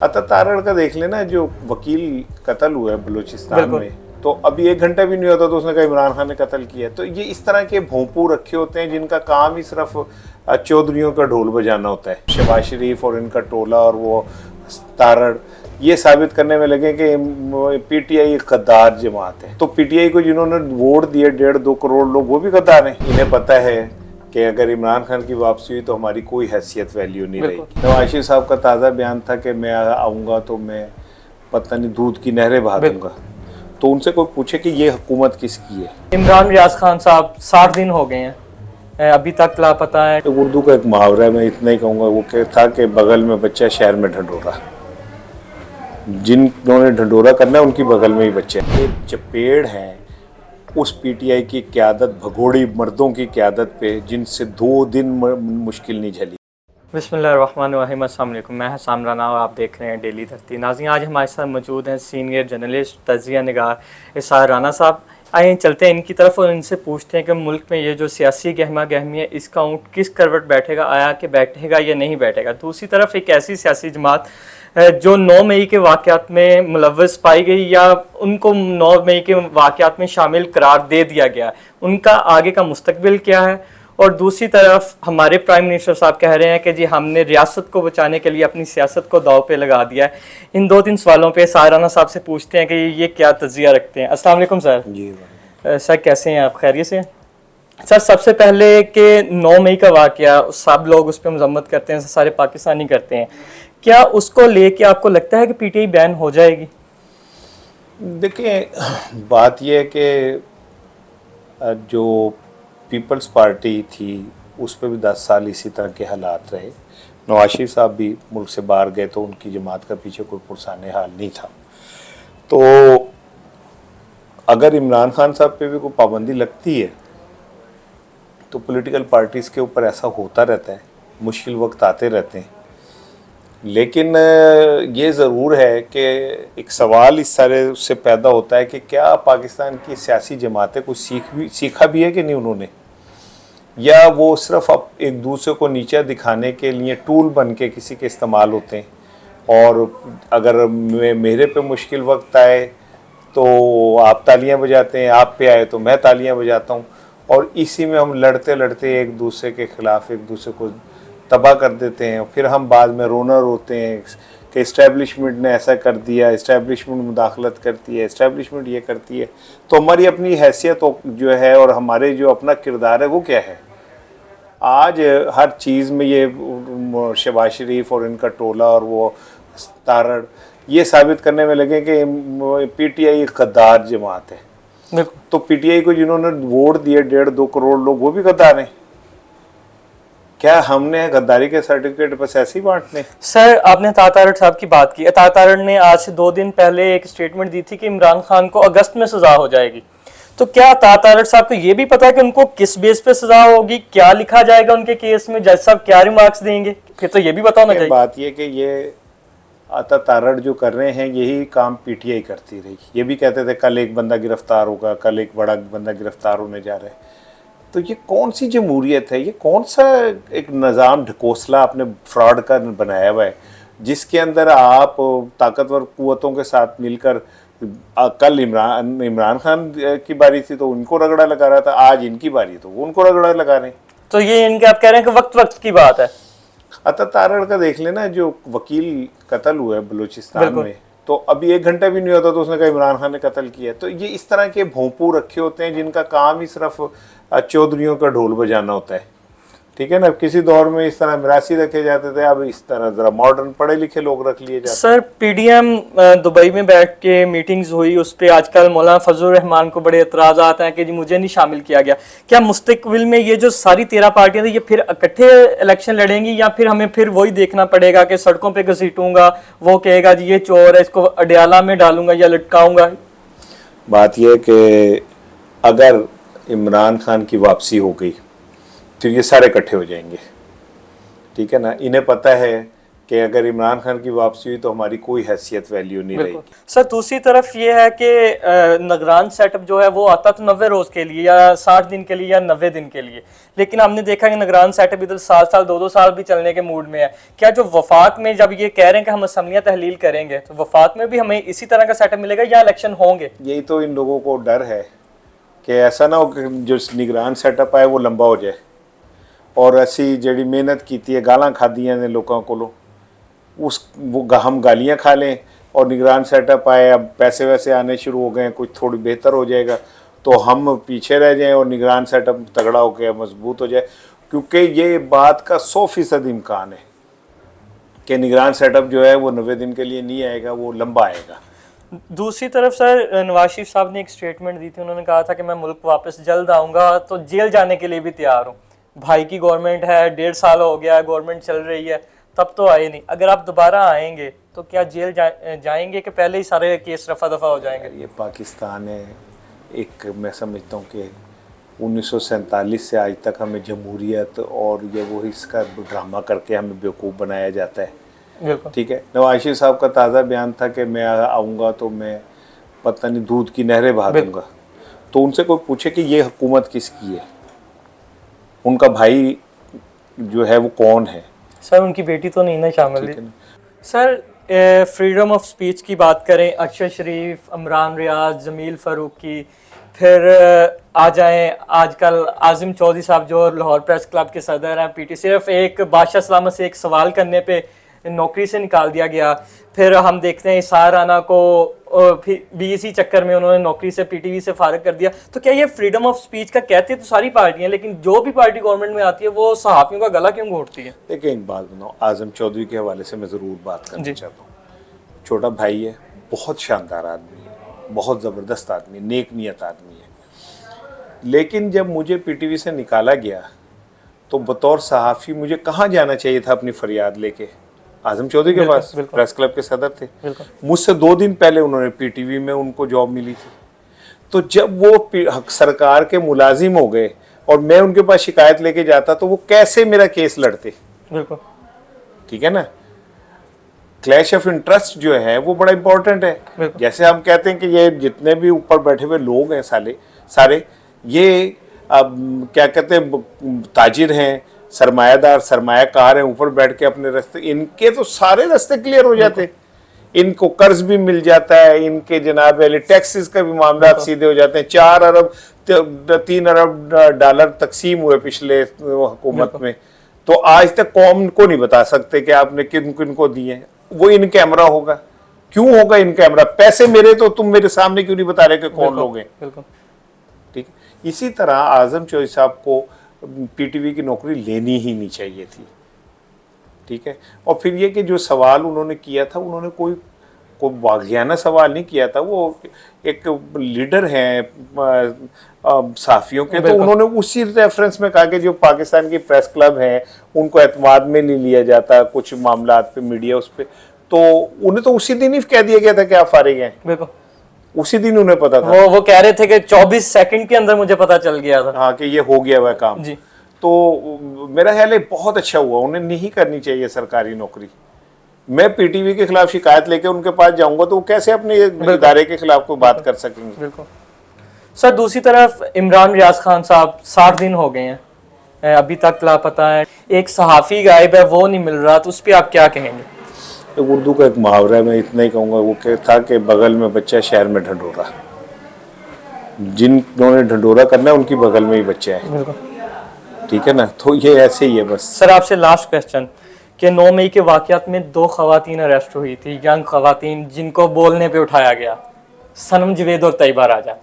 अता तारड़ का देख लेना, जो वकील कत्ल हुआ है बलूचिस्तान में, तो अभी 1 घंटा भी नहीं होता तो उसने कहा इमरान खान ने कत्ल किया। तो ये इस तरह के भोंपू रखे होते हैं जिनका काम ही सिर्फ चौधरियों का ढोल बजाना होता है। शहबाज शरीफ और इनका टोला और वो तारड़ ये साबित करने में लगे कि पीटीआई एक गद्दार जमात है। तो पीटीआई को जिन्होंने वोट दिए 1.5-2 करोड़ लोग, वो भी गद्दार हैं। इन्हें पता है कि अगर इमरान खान की वापसी हुई तो हमारी कोई हैसियत वैल्यू नहीं रहेगी। नवाज शरीफ साहब का ताज़ा बयान था कि मैं आऊँगा तो मैं पता नहीं दूध की नहरें बहा दूंगा। तो उनसे कोई पूछे कि ये हुकूमत किसकी है। इमरान रियाज खान साहब 60 दिन हो गए हैं, अभी तक लापता है। तो उर्दू का एक मुहावरा है, मैं इतना ही कहूँगा, वो था कि बगल में बच्चा शहर में ढंढोरा। जिन्होंने ढंढोरा करना है उनकी बगल में ही बच्चे हैं। एक चपेड़ है उस पीटीआई की क़यादत, भगोड़ी मर्दों की क़यादत पे, जिनसे 2 दिन मुश्किल नहीं झेली। बिस्मिल्लाहिर्रहमानिर्रहीम, अस्सलाम वालेकुम। मैं हसाम राना और आप देख रहे हैं डेली धरती। नाज़रीन, आज हमारे साथ मौजूद हैं सीनियर जर्नलिस्ट तजिया निगार इसार राना साहब। आइए चलते हैं इनकी तरफ और इनसे पूछते हैं कि मुल्क में ये जो सियासी गहमा गहमी है, इसका ऊँट किस करवट बैठेगा, आया कि बैठेगा या नहीं बैठेगा। दूसरी तरफ एक ऐसी सियासी जमात जो 9 मई के वाक़यात में मुलव्वस पाई गई या उनको 9 मई के वाक़यात में शामिल करार दे दिया गया, उनका आगे का मुस्तकबिल क्या है। और दूसरी तरफ हमारे प्राइम मिनिस्टर साहब कह रहे हैं कि जी हमने रियासत को बचाने के लिए अपनी सियासत को दाव पे लगा दिया है। इन 2-3 सवालों पे साराना साहब से पूछते हैं कि ये क्या तजिया रखते हैं। अस्सलाम वालेकुम सर। जी सर, कैसे हैं आप? खैरियत से? सर, सबसे पहले कि 9 मई का वाक़या सब लोग उस पर मजम्मत करते हैं, सारे पाकिस्तानी करते हैं, क्या उसको लेके आपको लगता है कि पीटीआई बैन हो जाएगी? देखिए, बात यह है कि जो पीपल्स पार्टी थी उस पर भी 10 साल इसी तरह के हालात रहे। नवाज शरीफ साहब भी मुल्क से बाहर गए तो उनकी जमात का पीछे कोई पुरसाने हाल नहीं था। तो अगर इमरान खान साहब पे भी कोई पाबंदी लगती है तो पॉलिटिकल पार्टीज़ के ऊपर ऐसा होता रहता है, मुश्किल वक्त आते रहते हैं। लेकिन ये ज़रूर है कि एक सवाल इस सारे से पैदा होता है कि क्या पाकिस्तान की सियासी जमातें कुछ सीखा भी है कि नहीं उन्होंने, या वो सिर्फ अब एक दूसरे को नीचा दिखाने के लिए टूल बन के किसी के इस्तेमाल होते हैं। और अगर मेरे पे मुश्किल वक्त आए तो आप तालियां बजाते हैं, आप पे आए तो मैं तालियां बजाता हूं, और इसी में हम लड़ते लड़ते एक दूसरे के ख़िलाफ़ एक दूसरे को तबाह कर देते हैं। फिर हम बाद में रोना रोते हैं कि इस्टेब्लिशमेंट ने ऐसा कर दिया, इस्टेब्लिशमेंट मुदाखलत करती है, इस्टेब्लिशमेंट ये करती है। तो हमारी अपनी हैसियत जो है और हमारे जो अपना किरदार है वो क्या है। आज हर चीज़ में ये शहबाज शरीफ और इनका टोला और वो तारड़ ये साबित करने में लगे कि पीटीआई एक गद्दार जमात है। तो पीटीआई को जिन्होंने वोट दिए 1.5-2 करोड़ लोग, वो भी गद्दार हैं। क्या हमने गद्दारी के सर्टिफिकेट बस ऐसे ही बांटने? सर, आपने तारड़ साहब की बात की। तारड़ ने आज से 2 दिन पहले एक स्टेटमेंट दी थी कि इमरान खान को अगस्त में सजा हो जाएगी। तो क्या तारड़ साहब को ये भी पता है कि उनको किस बेस पे सजा होगी, क्या लिखा जाएगा उनके केस में, जज साहब क्या रिमार्क्स देंगे? फिर तो ये भी पता होना चाहिए। बात ये कि ये तारड़ जो कर रहे हैं यही काम पीटीआई करती रही। ये भी कहते थे कल एक बंदा गिरफ्तार होगा, कल एक बड़ा बंदा गिरफ्तार होने जा रहा है। तो ये कौन सी जमहूरियत है, ये कौन सा एक निज़ाम ढकोसला आपने फ्रॉड का बनाया हुआ है, जिसके अंदर आप ताकतवर कुव्वतों के साथ मिलकर, कल इमरान खान की बारी थी तो उनको रगड़ा लगा रहा था, आज इनकी बारी तो वो उनको रगड़ा लगा रहे हैं। तो ये इनके आप कह रहे हैं कि वक्त वक्त की बात है। अता तारड़ का देख लेना, जो वकील कत्ल हुआ है बलूचिस्तान में, तो अभी 1 घंटा भी नहीं होता तो उसने कहा इमरान खान ने कत्ल किया। तो ये इस तरह के भोंपू रखे होते हैं जिनका काम ही सिर्फ चौधरियों का ढोल बजाना होता है। ठीक है ना। किसी दौर में इस तरह मिरासी रखे जाते थे, अब इस तरह जरा मॉडर्न पढ़े लिखे लोग रख लिए जाते हैं। सर, पीडीएम दुबई में बैठ के मीटिंग्स हुई, उस पर आजकल मौलाना फजलुर रहमान को बड़े एतराज़ात हैं कि जी मुझे नहीं शामिल किया गया। क्या मुस्तकबिल में ये जो सारी 13 पार्टियां थी ये फिर इकट्ठे इलेक्शन लड़ेंगी, या फिर हमें फिर वही देखना पड़ेगा कि सड़कों पर घसीटूंगा, वो कहेगा जी ये चोर है, इसको अडयाला में डालूंगा या लटकाऊंगा? बात यह कि अगर इमरान खान की वापसी हो गई तो ये सारे इकट्ठे हो जाएंगे। ठीक है ना। इन्हें पता है कि अगर इमरान खान की वापसी हुई तो हमारी कोई हैसियत वैल्यू नहीं रहेगी। सर दूसरी तरफ ये है कि निगरान सेटअप जो है वो आता तो 90 रोज के लिए या 60 दिन के लिए या 90 दिन के लिए, लेकिन हमने देखा कि निगरान सेटअप इधर 7 साल 2-2 साल भी चलने के मूड में है। क्या जो वफाक में जब ये कह रहे हैं कि हम असम्बलियां तहलील करेंगे तो वफाक में भी हमें इसी तरह का सेटअप मिलेगा या इलेक्शन होंगे? यही तो इन लोगों को डर है कि ऐसा ना हो कि जो निगरान सेटअप आए वो लंबा हो जाए और ऐसी जड़ी मेहनत की है गालां खादियां ने लोगों को हम गालियां खा लें और निगरान सेटअप आए, अब पैसे वैसे आने शुरू हो गए, कुछ थोड़ी बेहतर हो जाएगा तो हम पीछे रह जाएं और निगरान सेटअप तगड़ा हो गया मजबूत हो जाए। क्योंकि ये बात का 100% इम्कान है कि निगरान सेटअप जो है वो 90 दिन के लिए नहीं आएगा, वो लंबा आएगा। दूसरी तरफ सर नवाज शरीफ साहब ने एक स्टेटमेंट दी थी, उन्होंने कहा था कि मैं मुल्क वापस जल्द आऊँगा तो जेल जाने के लिए भी तैयार हूँ। भाई की गवर्नमेंट है, 1.5 साल हो गया गवर्नमेंट चल रही है, तब तो आए नहीं। अगर आप दोबारा आएंगे तो क्या जेल जाएंगे कि पहले ही सारे केस रफा दफा हो जाएंगे? ये पाकिस्तान है, एक मैं समझता हूँ कि 1947 से आज तक हमें जमहूरियत और ये वो इसका ड्रामा करके हमें बेवकूफ़ बनाया जाता है। ठीक है, नवाज शरीफ साहब का ताज़ा बयान था कि मैं आऊँगा तो मैं पता नहीं दूध की नहरें बहा दूँगा। तो उनसे कोई पूछे कि ये हुकूमत किसकी है, उनका भाई जो है वो कौन है? सर उनकी बेटी तो नहीं ना शामिल है। सर फ्रीडम ऑफ स्पीच की बात करें, अरशद शरीफ, इमरान रियाज, जमील फारूकी, फिर आ जाएं आजकल आज़िम चौधरी साहब जो लाहौर प्रेस क्लब के सदर हैं, पीटी, सिर्फ एक बादशाह सलामत से एक सवाल करने पे नौकरी से निकाल दिया गया। फिर हम देखते हैं इसार राना को फिर भी इसी चक्कर में उन्होंने नौकरी से पीटीवी से फारिग कर दिया। तो क्या ये फ्रीडम ऑफ स्पीच का कहते हैं तो सारी पार्टियां, लेकिन जो भी पार्टी गवर्नमेंट में आती है वो सहाफ़ियों का गला क्यों घोटती है? देखिए एक बात बताओ, आज़म चौधरी के हवाले से मैं ज़रूर बात करना चाहता हूँ। छोटा भाई है, बहुत शानदार आदमी है, बहुत ज़बरदस्त आदमी, नेक नियत आदमी है, लेकिन जब मुझे पीटीवी से निकाला गया तो बतौर सहाफ़ी मुझे कहाँ जाना चाहिए था अपनी फरियाद लेके? आज़म चौधरी के पास, प्रेस क्लब के सदर थे। मुझसे 2 दिन पहले उन्होंने पीटीवी में उनको जॉब मिली थी। तो जब वो सरकार के मुलाजिम हो गए और मैं उनके पास शिकायत लेके जाता तो वो कैसे मेरा केस लड़ते? बिल्कुल ठीक है ना। क्लैश ऑफ इंटरेस्ट जो है वो बड़ा इंपॉर्टेंट है। जैसे हम कहते हैं कि ये जितने भी ऊपर बैठे हुए लोग हैं सारे ये अब क्या कहते हैं ताजिर हैं, सरमायादार सरमायाकार हैं, ऊपर बैठ के अपने रास्ते, इनके तो सारे रास्ते क्लियर हो जाते हैं, इनको कर्ज भी मिल जाता है, इनके जनाब वाले टैक्सेस का भी मामला सीधे हो जाते हैं। 4 अरब 3 अरब डॉलर तकसीम हुए पिछले हुकूमत में, तो आज तक कौम को नहीं बता सकते कि आपने किन किन को दिए। वो इन कैमरा होगा, क्यों होगा इन कैमरा? पैसे मेरे तो तुम मेरे सामने क्यों नहीं बता रहे कि कौन लोग हैं? ठीक, इसी तरह आज़म चौधरी साहब को पीटीवी की नौकरी लेनी ही नहीं चाहिए थी। ठीक है, और फिर ये कि जो सवाल उन्होंने किया था, उन्होंने कोई वागियाना सवाल नहीं किया था, वो एक लीडर हैं सहाफ़ियों के, तो उन्होंने उसी रेफरेंस में कहा कि जो पाकिस्तान की प्रेस क्लब है उनको एतमाद में नहीं लिया जाता कुछ मामला पे, मीडिया उस पर, तो उन्हें तो उसी दिन ही कह दिया गया था कि आप फारिग हैं। उसी दिन उन्हें पता था, वो कह रहे थे कि 24 सेकंड के अंदर मुझे पता चल गया था हाँ कि ये हो गया हुआ काम जी। तो मेरा ख्याल है बहुत अच्छा हुआ, उन्हें नहीं करनी चाहिए सरकारी नौकरी। मैं पीटीवी के खिलाफ शिकायत लेके उनके पास जाऊंगा तो वो कैसे अपने इदारे के खिलाफ कोई बात कर सकेंगे? बिल्कुल सर। दूसरी तरफ इमरान रियाज खान साहब 60 दिन हो गए हैं अभी तक लापता है, एक सहाफ़ी गायब है, वो नहीं मिल रहा, तो उस पर आप क्या कहेंगे? उर्दू का एक मुहावरा है, मैं इतना ही कहूँगा, वो था कि बगल में बच्चा शहर में ढंढोरा। जिन्होंने ढंढोरा करना है उनकी बगल में ही बच्चा है। ठीक है ना, तो ये ऐसे ही है बस। सर आपसे लास्ट क्वेश्चन कि 9 मई के वाक़यात में 2 ख़वातीन अरेस्ट हुई थी, यंग ख़वातीन, जिनको बोलने पे उठाया गया, सनम जवेद और तैयबा राजा।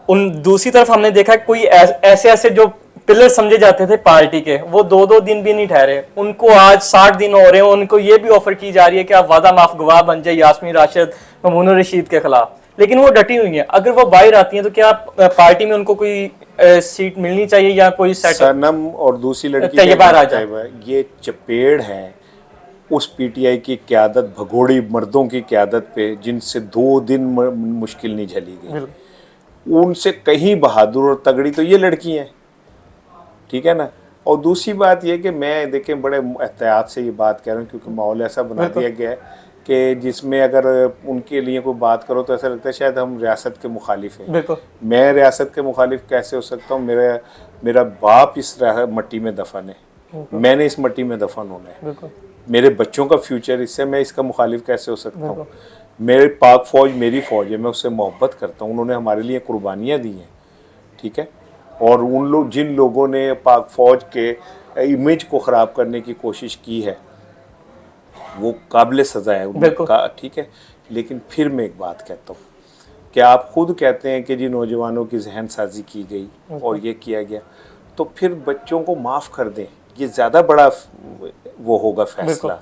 उन दूसरी तरफ हमने देखा कोई ऐसे जो पिलर समझे जाते थे पार्टी के, वो 2-2 दिन भी नहीं ठहरे, उनको आज 60 दिन हो रहे हैं, उनको ये भी ऑफर की जा रही है कि आप वादा माफ गवाह बन जाए यास्मीन राशिद, ममून रशीद के खिलाफ, लेकिन वो डटी हुई हैं। अगर वो बाहर आती हैं तो क्या पार्टी में उनको कोई सीट मिलनी चाहिए या कोई सनम और दूसरी लड़की तैयबा राजा, ये चपेड़ है उस पीटीआई की क़यादत, भगोड़ी मर्दों की क़यादत पे, जिनसे 2 दिन मुश्किल नहीं झली गई। उनसे कहीं बहादुर और तगड़ी तो ये लड़की हैं। ठीक है ना, और दूसरी बात ये कि मैं देखें बड़े एहतियात से ये बात कह रहा हूँ, क्योंकि माहौल ऐसा बना दिया गया है कि जिसमें अगर उनके लिए कोई बात करो तो ऐसा लगता है शायद हम रियासत के मुखालिफ हैं। बिल्कुल। मैं रियासत के मुखालिफ कैसे हो सकता हूँ? मेरा बाप इस मट्टी में दफन है, मैंने इस मट्टी में दफन होना है, बिल्कुल। मेरे बच्चों का फ्यूचर इससे, मैं इसका मुखालिफ कैसे हो सकता हूँ? मेरे पाक फ़ौज मेरी फ़ौज है, मैं उससे मोहब्बत करता हूँ, उन्होंने हमारे लिए कुर्बानियाँ दी हैं, ठीक है। और उन लोग जिन लोगों ने पाक फ़ौज के इमेज को ख़राब करने की कोशिश की है वो काबिल सज़ा है उनका, ठीक है। लेकिन फिर मैं एक बात कहता हूँ कि आप खुद कहते हैं कि जी नौजवानों की जहन साजी की गई और ये किया गया, तो फिर बच्चों को माफ़ कर दें, ये ज़्यादा बड़ा वो होगा फैसला।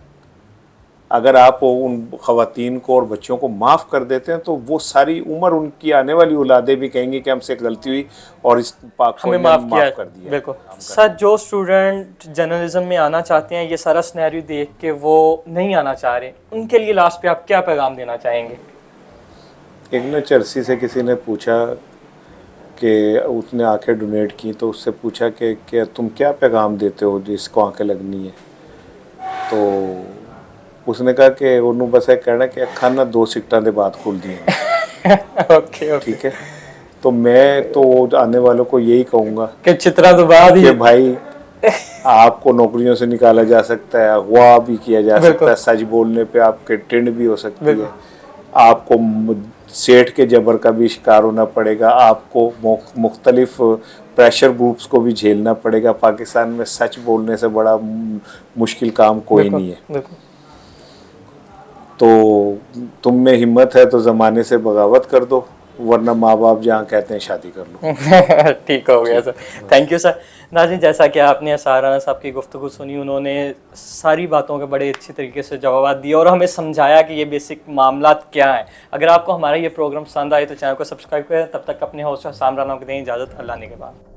अगर आप उन ख़वातीन को और बच्चों को माफ़ कर देते हैं तो वो सारी उम्र उनकी आने वाली औलादें भी कहेंगी कि हमसे गलती हुई और इस पाक हमें ने माफ़ कर दिया। बिल्कुल सर, जो स्टूडेंट जर्नलिज्म में आना चाहते हैं, ये सारा सिनेरियो देख के वो नहीं आना चाह रहे, उनके लिए लास्ट पे आप क्या पैगाम देना चाहेंगे? एक न चर्सी से किसी ने पूछा कि उसने आंखें डोनेट की, तो उससे पूछा कि तुम क्या पैगाम देते हो जिसको आंखें लगनी है? तो उसने कहा कि उन्होंने बस एक कहना कि अखा ना 2 सिकटां दे बाद खुल दी ओके। ठीक है। तो मैं तो आने वालों को यही कहूँगा कि चित्रा तो बाद ही कि भाई आपको नौकरियों से निकाला जा सकता है, अगवा भी किया जा सकता है, सच बोलने पे आपके टिंड भी हो सकती है, आपको सेठ के जबर का भी शिकार होना पड़ेगा, आपको मुख्तलिफ प्रेशर ग्रुप्स को भी झेलना पड़ेगा। पाकिस्तान में सच बोलने से बड़ा मुश्किल काम कोई नहीं है। तो तुम में हिम्मत है तो ज़माने से बगावत कर दो, वरना माँ बाप जहाँ कहते हैं शादी कर लो। ठीक हो गया सर, थैंक यू सर। नाज़रीन, जैसा कि आपने असार राना साहब की गुफ्तगू सुनी, उन्होंने सारी बातों के बड़े अच्छी तरीके से जवाब दिए और हमें समझाया कि ये बेसिक मामला क्या है। अगर आपको हमारा ये प्रोग्राम पसंद आए तो चैनल को सब्सक्राइब करें। तब तक अपने होस्ट साम राना को दें इजाज़त, अल्लाह ने के बाद।